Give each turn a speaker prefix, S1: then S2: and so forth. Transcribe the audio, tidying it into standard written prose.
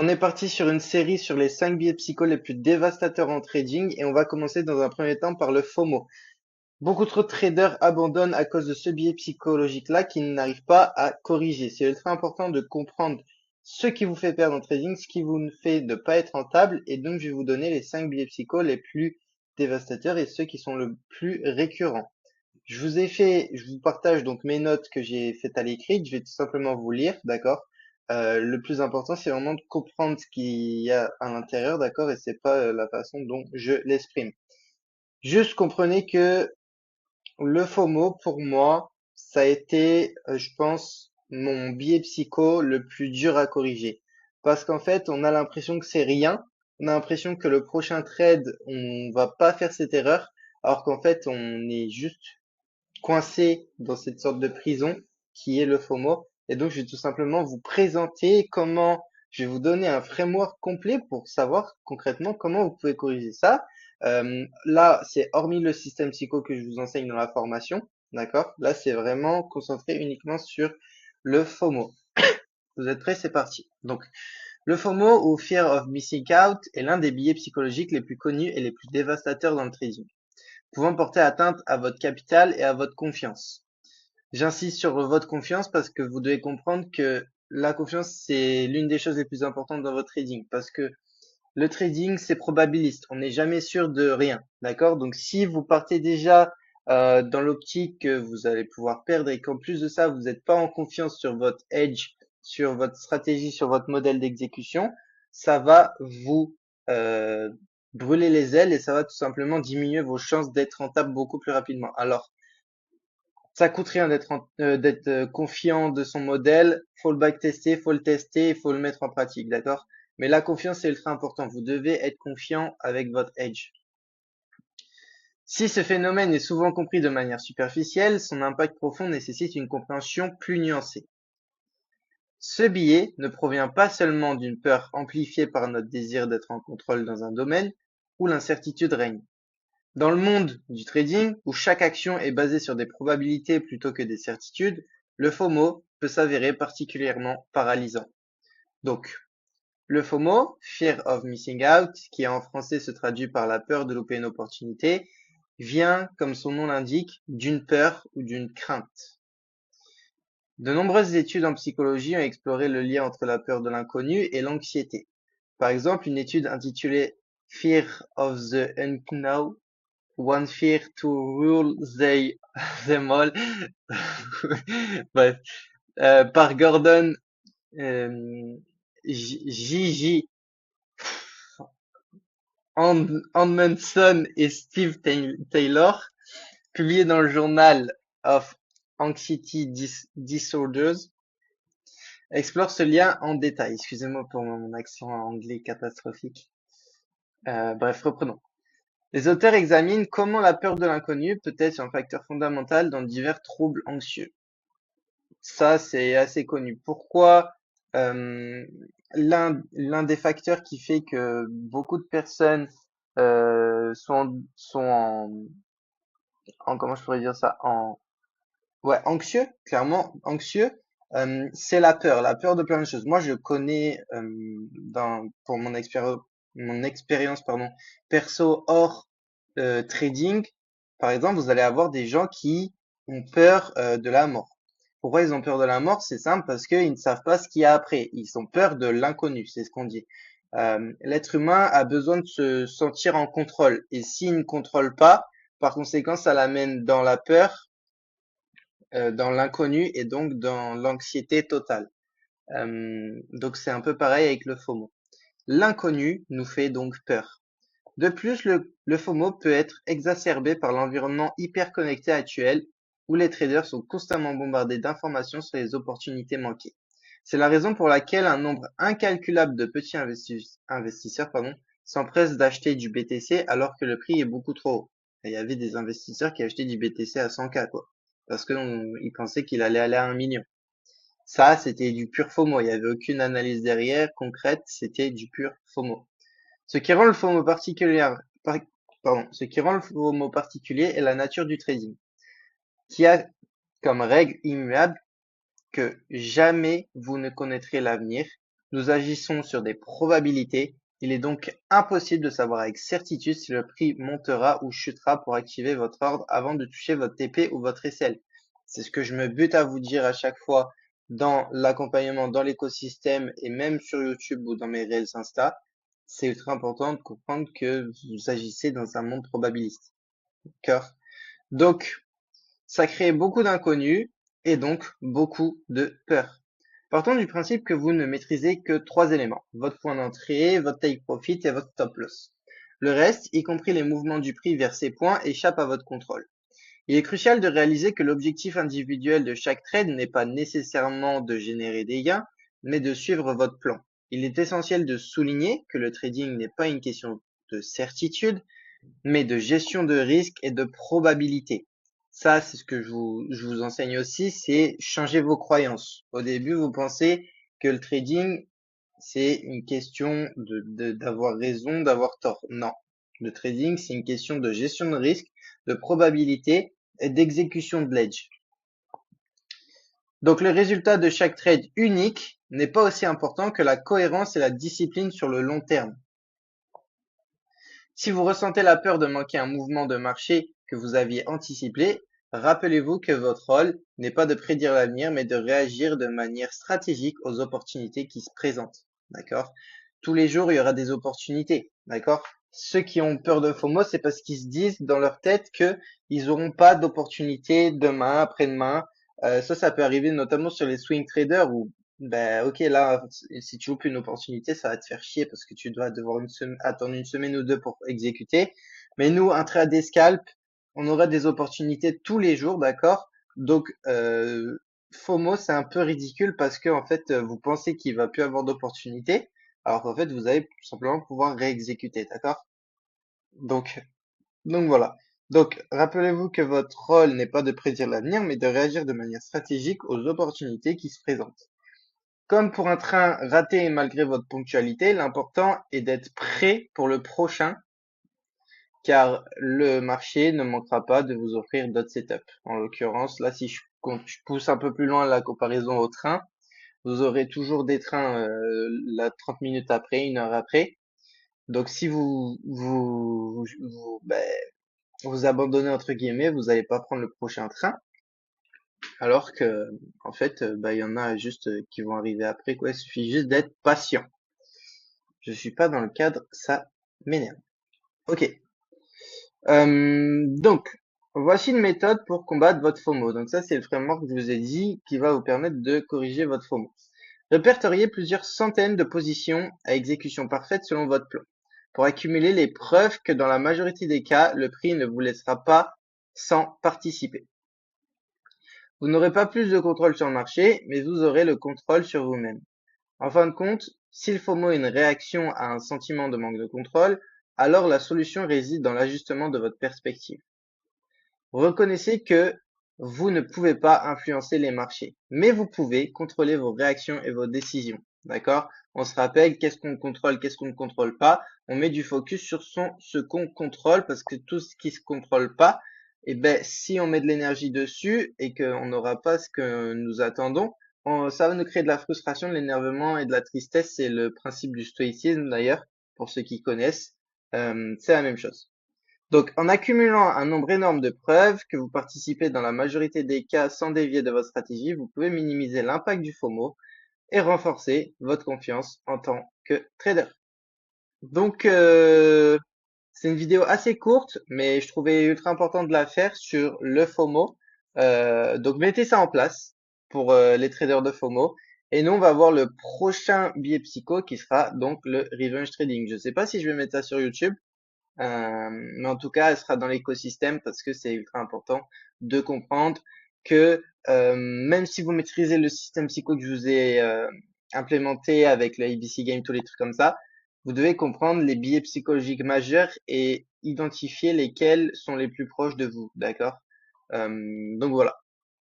S1: On est parti sur une série sur les 5 biais psycho les plus dévastateurs en trading et on va commencer dans un premier temps par le FOMO. Beaucoup trop de traders abandonnent à cause de ce biais psychologique-là qu'ils n'arrivent pas à corriger. C'est ultra important de comprendre ce qui vous fait perdre en trading, ce qui vous fait ne pas être rentable, et donc je vais vous donner les 5 biais psycho les plus dévastateurs et ceux qui sont le plus récurrents. Je vous partage donc mes notes que j'ai faites à l'écrit. Je vais tout simplement vous lire, d'accord? Le plus important, c'est vraiment de comprendre ce qu'il y a à l'intérieur, d'accord? Et c'est pas la façon dont je l'exprime. Juste comprenez que le FOMO, pour moi, ça a été, je pense, mon biais psycho le plus dur à corriger. Parce qu'en fait, on a l'impression que c'est rien. On a l'impression que le prochain trade, on va pas faire cette erreur. Alors qu'en fait, on est juste coincé dans cette sorte de prison qui est le FOMO. Et donc, je vais tout simplement vous présenter comment, je vais vous donner un framework complet pour savoir concrètement comment vous pouvez corriger ça. Là, c'est hormis le système psycho que je vous enseigne dans la formation, d'accord? Là, c'est vraiment concentré uniquement sur le FOMO. Vous êtes prêts? C'est parti. Donc, le FOMO ou Fear of Missing Out est l'un des biais psychologiques les plus connus et les plus dévastateurs dans le trading, pouvant porter atteinte à votre capital et à votre confiance. J'insiste sur votre confiance parce que vous devez comprendre que la confiance, c'est l'une des choses les plus importantes dans votre trading. Parce que le trading, c'est probabiliste. On n'est jamais sûr de rien. D'accord? Donc, si vous partez déjà dans l'optique que vous allez pouvoir perdre et qu'en plus de ça, vous n'êtes pas en confiance sur votre edge, sur votre stratégie, sur votre modèle d'exécution, ça va vous euh, brûler les ailes et ça va tout simplement diminuer vos chances d'être rentable beaucoup plus rapidement. Alors, ça coûte rien d'être confiant de son modèle. Faut le backtester, faut le tester, il faut le mettre en pratique, d'accord? Mais la confiance, c'est ultra important. Vous devez être confiant avec votre edge. Si ce phénomène est souvent compris de manière superficielle, son impact profond nécessite une compréhension plus nuancée. Ce biais ne provient pas seulement d'une peur amplifiée par notre désir d'être en contrôle dans un domaine où l'incertitude règne. Dans le monde du trading, où chaque action est basée sur des probabilités plutôt que des certitudes, le FOMO peut s'avérer particulièrement paralysant. Donc, le FOMO, Fear of Missing Out, qui en français se traduit par la peur de louper une opportunité, vient, comme son nom l'indique, d'une peur ou d'une crainte. De nombreuses études en psychologie ont exploré le lien entre la peur de l'inconnu et l'anxiété. Par exemple, une étude intitulée Fear of the Unknown, One Fear to Rule Them All, bref, par Gordon J.J. Edmondson et Steve Taylor, publié dans le Journal of Anxiety Disorders, explore ce lien en détail. Excusez-moi pour mon accent anglais catastrophique. Bref, reprenons. Les auteurs examinent comment la peur de l'inconnu peut être un facteur fondamental dans divers troubles anxieux. Ça, c'est assez connu. Pourquoi l'un des facteurs qui fait que beaucoup de personnes sont en comment je pourrais dire ça en ouais anxieux, clairement anxieux, c'est la peur de plein de choses. Moi, je connais pour mon expérience pardon perso hors trading, par exemple, vous allez avoir des gens qui ont peur de la mort. Pourquoi ils ont peur de la mort? C'est simple, parce qu'ils ne savent pas ce qu'il y a après. Ils ont peur de l'inconnu, c'est ce qu'on dit. L'être humain a besoin de se sentir en contrôle. Et s'il ne contrôle pas, par conséquent, ça l'amène dans la peur, dans l'inconnu et donc dans l'anxiété totale. Donc c'est un peu pareil avec le FOMO. L'inconnu nous fait donc peur. De plus, le FOMO peut être exacerbé par l'environnement hyper connecté actuel où les traders sont constamment bombardés d'informations sur les opportunités manquées. C'est la raison pour laquelle un nombre incalculable de petits investisseurs s'empressent d'acheter du BTC alors que le prix est beaucoup trop haut. Et il y avait des investisseurs qui achetaient du BTC à 100K, quoi, parce qu'ils pensaient qu'il allait aller à 1 million. Ça, c'était du pur FOMO. Il n'y avait aucune analyse derrière concrète, c'était du pur FOMO. Ce qui rend le FOMO ce qui rend le FOMO particulier est la nature du trading, qui a comme règle immuable que jamais vous ne connaîtrez l'avenir Nous agissons sur des probabilités. Il est donc impossible de savoir avec certitude si le prix montera ou chutera pour activer votre ordre avant de toucher votre TP ou votre SL. C'est ce que je me bute à vous dire à chaque fois dans l'accompagnement, dans l'écosystème et même sur YouTube ou dans mes Reels Insta. C'est ultra important de comprendre que vous agissez dans un monde probabiliste. D'accord? Donc, ça crée beaucoup d'inconnus et donc beaucoup de peur. Partons du principe que vous ne maîtrisez que trois éléments, votre point d'entrée, votre take profit et votre stop loss. Le reste, y compris les mouvements du prix vers ces points, échappe à votre contrôle. Il est crucial de réaliser que l'objectif individuel de chaque trade n'est pas nécessairement de générer des gains, mais de suivre votre plan. Il est essentiel de souligner que le trading n'est pas une question de certitude, mais de gestion de risque et de probabilité. Ça, c'est ce que je vous enseigne aussi, c'est changer vos croyances. Au début, vous pensez que le trading, c'est une question d'avoir raison, d'avoir tort. Non. Le trading, c'est une question de gestion de risque, de probabilité et d'exécution de l'edge. Donc, le résultat de chaque trade unique n'est pas aussi important que la cohérence et la discipline sur le long terme. Si vous ressentez la peur de manquer un mouvement de marché que vous aviez anticipé, rappelez-vous que votre rôle n'est pas de prédire l'avenir, mais de réagir de manière stratégique aux opportunités qui se présentent. D'accord? Tous les jours, il y aura des opportunités. D'accord? Ceux qui ont peur de FOMO, c'est parce qu'ils se disent dans leur tête que ils n'auront pas d'opportunité demain, après-demain. Ça peut arriver notamment sur les swing traders où ben ok, là, si tu loupes une opportunité, ça va te faire chier parce que tu dois devoir attendre une semaine ou deux pour exécuter. Mais nous, un trade scalp, on aura des opportunités tous les jours, d'accord? Donc, FOMO, c'est un peu ridicule parce que en fait, vous pensez qu'il va plus avoir d'opportunités, alors qu'en fait, vous allez tout simplement pouvoir réexécuter, d'accord? Donc, donc voilà. Donc, rappelez-vous que votre rôle n'est pas de prédire l'avenir, mais de réagir de manière stratégique aux opportunités qui se présentent. Comme pour un train raté malgré votre ponctualité, l'important est d'être prêt pour le prochain, car le marché ne manquera pas de vous offrir d'autres setups. En l'occurrence, là, si je pousse un peu plus loin la comparaison au train, vous aurez toujours des trains là 30 minutes après, une heure après. Donc si vous abandonnez entre guillemets, vous n'allez pas prendre le prochain train, alors que en fait, il y en a juste qui vont arriver après, quoi. Il suffit juste d'être patient. Je suis pas dans le cadre, ça m'énerve. Ok. Donc, voici une méthode pour combattre votre FOMO. Donc ça, c'est le framework que je vous ai dit qui va vous permettre de corriger votre FOMO. Répertoriez plusieurs centaines de positions à exécution parfaite selon votre plan, pour accumuler les preuves que dans la majorité des cas, le prix ne vous laissera pas sans participer. Vous n'aurez pas plus de contrôle sur le marché, mais vous aurez le contrôle sur vous-même. En fin de compte, si le FOMO est une réaction à un sentiment de manque de contrôle, alors la solution réside dans l'ajustement de votre perspective. Reconnaissez que vous ne pouvez pas influencer les marchés, mais vous pouvez contrôler vos réactions et vos décisions. D'accord? On se rappelle qu'est-ce qu'on contrôle, qu'est-ce qu'on ne contrôle pas. On met du focus sur ce qu'on contrôle parce que tout ce qui se contrôle pas, eh ben, si on met de l'énergie dessus et qu'on n'aura pas ce que nous attendons, ça va nous créer de la frustration, de l'énervement et de la tristesse. C'est le principe du stoïcisme d'ailleurs, pour ceux qui connaissent. C'est la même chose. Donc, en accumulant un nombre énorme de preuves que vous participez dans la majorité des cas sans dévier de votre stratégie, vous pouvez minimiser l'impact du FOMO et renforcer votre confiance en tant que trader. Donc, c'est une vidéo assez courte, mais je trouvais ultra important de la faire sur le FOMO. Donc, mettez ça en place pour les traders de FOMO. Et nous, on va voir le prochain biais psycho qui sera donc le revenge trading. Je ne sais pas si je vais mettre ça sur YouTube. Mais en tout cas, elle sera dans l'écosystème parce que c'est ultra important de comprendre que même si vous maîtrisez le système psycho que je vous ai implémenté avec le ABC Game, tous les trucs comme ça, vous devez comprendre les biais psychologiques majeurs et identifier lesquels sont les plus proches de vous, d'accord? Donc voilà.